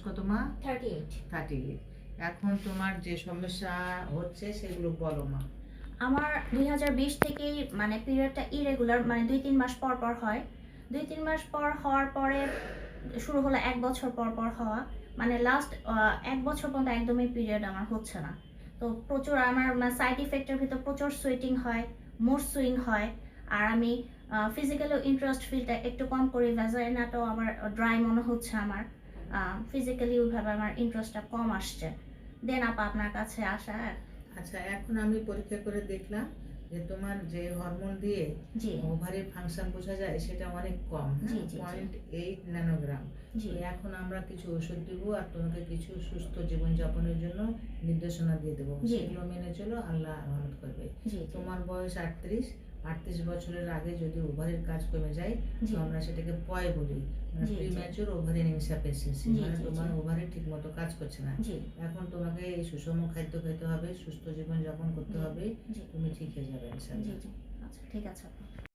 কত মা? 38। 38। এখন তোমার যে সমস্যা হচ্ছে সেগুলো বলো মা। আমার 2020 থেকেই মানে পিরিয়ডটা ইরেগুলার, মানে 2-3 মাস পর পর হয়। 2-3 মাস পর হওয়ার পরে শুরু হলো 1 বছর পর পর হওয়া। মানে লাস্ট 1 বছর পর্যন্ত একদমই পিরিয়ড আমার হচ্ছে না। তো প্রচুর আমার সাইড ইফেক্টের ভিতর প্রচুর সুয়েটিং হয়, মুড সুইং হয়। আর আমি ফিজিক্যালিও ইন্টারেস্ট ফিলটা একটু কম করি, ভ্যাজাইনাটাও আমার ড্রাই মনে হচ্ছে আমার। ফিজিক্যালি ওইভাবে আমার ইন্টারেস্টটা কম আসছে। দেন আপা আপনার কাছে আসা। আচ্ছা, এখন আমি পরীক্ষা করে দেখলাম যে তোমার যে হরমোন দিয়ে জি ওভারির ফাংশন বোঝা যায় সেটা অনেক কম, জি জি 0.8 ন্যানোগ্রাম। জি তো এখন আমরা কিছু ওষুধ দিব আর তোমাকে কিছু সুস্থ জীবনযাপনের জন্য নির্দেশনা দিয়ে দেবো, জি। সেগুলো মেনে চলো, আল্লাহ রহমত করবে। জি তোমার বয়স 38 বছরের আগে যদি ওভারির কাজ কমে যায় জি তো আমরা সেটাকে পয় বলি, মানে জি, জি। প্রিম্যাচুর ওভারিয়ান ইনসাফিসিয়েন্সি, জি, মানে জি, তোমার জি। ওভারি ঠিক মতো কাজ করছে না। জি এখন তোমাকে এই সুষম খাদ্য খেতে হবে, সুস্থ জীবনযাপন করতে জি হবে, জি তুমি ঠিক হয়ে যাবে জি ইনশাআল্লাহ। জি। আচ্ছা ঠিক আছে আপা।